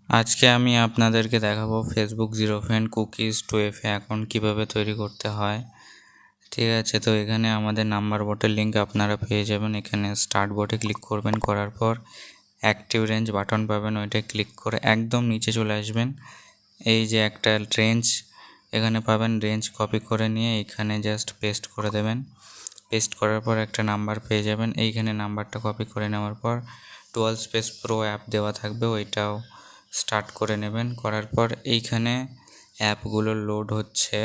আজকে আমি আপনাদেরকে দেখাবো Facebook zero friend cookies 2FA account কীভাবে তৈরি করতে হয়। ঠিক আছে, তো এখানে আমাদের নাম্বার বোটের লিঙ্ক আপনারা পেয়ে যাবেন। এখানে স্টার্ট বোটে ক্লিক করবেন, করার পর অ্যাক্টিভ রেঞ্জ বাটন পাবেন, ওইটায় ক্লিক করে একদম নিচে চলে আসবেন। এই যে একটা রেঞ্জ এখানে পাবেন, রেঞ্জ কপি করে নিয়ে এখানে জাস্ট পেস্ট করে দেবেন। পেস্ট করার পর একটা নাম্বার পেয়ে যাবেন, এইখানে নাম্বারটা কপি করে নেওয়ার পর 12 স্পেস প্রো অ্যাপ দেওয়া থাকবে, ওইটাও স্টার্ট করে নেবেন। করার পর এইখানে অ্যাপগুলো লোড হচ্ছে,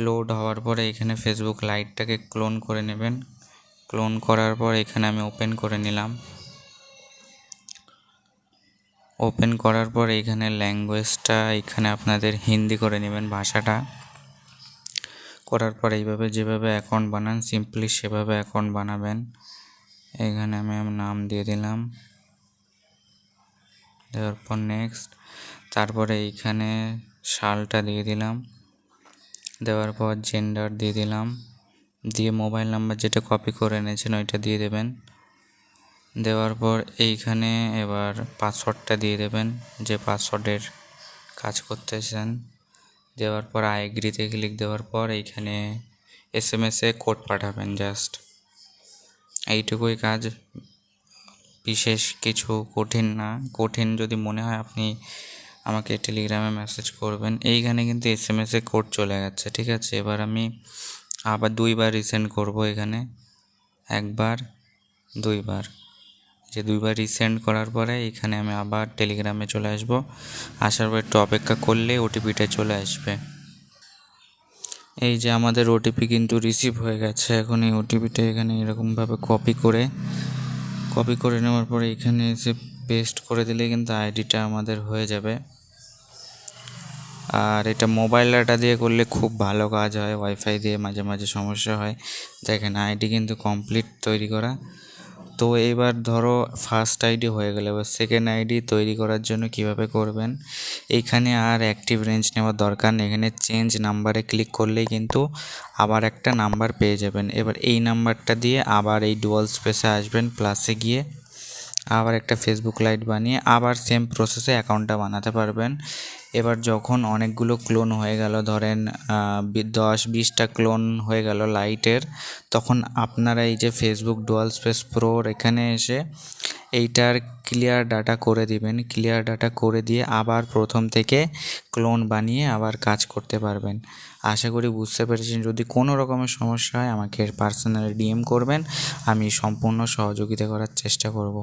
লোড হওয়ার পরে এখানে ফেসবুক লাইটটাকে ক্লোন করে নেবেন। ক্লোন করার পর এখানে আমি ওপেন করে নিলাম। ওপেন করার পর এইখানে ল্যাঙ্গুয়েজটা এখানে আপনাদের হিন্দি করে নেবেন ভাষাটা। করার পর এইভাবে যেভাবে অ্যাকাউন্ট বানান সিম্পলি সেভাবে অ্যাকাউন্ট বানাবেন। এখানে আমি নাম দিয়ে দিলাম, দেওয়ার পর নেক্সট, তারপরে এইখানে সালটা দিয়ে দিলাম, দেওয়ার পর জেন্ডার দিয়ে দিলাম, দিয়ে মোবাইল নাম্বার যেটা কপি করে এনেছেন ওইটা দিয়ে দেবেন। দেওয়ার পর এইখানে এবার পাসওয়ার্ডটা দিয়ে দেবেন, যে পাসওয়ার্ডের কাজ করতেছেন। দেওয়ার পর আই এগ্রিতে ক্লিক দেওয়ার পর এইখানে SMS-এ কোড পাঠাবেন। জাস্ট এইটুকুই কাজ, বিশেষ কিছু কঠিন না। কঠিন যদি মনে হয় আপনি আমাকে টেলিগ্রামে মেসেজ করবেন। এইখানে কিন্তু SMS-এ কোড চলে গেছে, ঠিক আছে। এবার আমি আবার 2বার রিসেন্ড করব, এখানে 1বার 2বার, যে 2বার রিসেন্ড করার পরে এখানে আমি আবার টেলিগ্রামে চলে আসব। আসার পর একটু অপেক্ষা করলে ওটিপিটা চলে আসবে। এই যে আমাদের ওটিপি কিন্তু রিসিভ হয়ে গেছে। এখন এই ওটিপিটা এখানে এরকমভাবে কপি করে নেওয়ার পরে এখানে এসে পেস্ট করে দিলে কিন্তু আইডিটা আমাদের হয়ে যাবে। আর এটা মোবাইল ডাটা দিয়ে করলে খুব ভালো কাজ হয়, ওয়াইফাই দিয়ে মাঝে মাঝে সমস্যা হয়। দেখেন আইডি কিন্তু কমপ্লিট তৈরি করা। তো এবার ধরো ফার্স্ট আইডি হয়ে গেলে এবার সেকেন্ড আইডি তৈরি করার জন্য কিভাবে করবেন, এইখানে আর অ্যাক্টিভ রেঞ্জ নেওয়ার দরকার নেই। এখানে চেঞ্জ নাম্বারে ক্লিক করলেই কিন্তু আবার একটা নাম্বার পেয়ে যাবেন। এবার এই নাম্বারটা দিয়ে আবার এই ডুয়াল স্পেসে আসবেন, প্লাসে গিয়ে আবার একটা ফেসবুক লাইট বানিয়ে আবার সেম প্রসেসে অ্যাকাউন্টটা বানাতে পারবেন। এবার যখন অনেকগুলো ক্লোন হয়ে গেল, ধরেন 10-20টা ক্লোন হয়ে গেল লাইটের, তখন আপনারা এই যে ফেসবুক ডুয়াল স্পেস প্রোর এখানে এসে এইটার ক্লিয়ার ডাটা করে দিবেন। ক্লিয়ার ডাটা করে দিয়ে আবার প্রথম থেকে ক্লোন বানিয়ে আবার কাজ করতে পারবেন। আশা করি বুঝতে পেরেছেন। যদি কোনো রকমের সমস্যা হয় আমাকে পার্সোনালি DM করবেন, আমি সম্পূর্ণ সহযোগিতা করার চেষ্টা করব।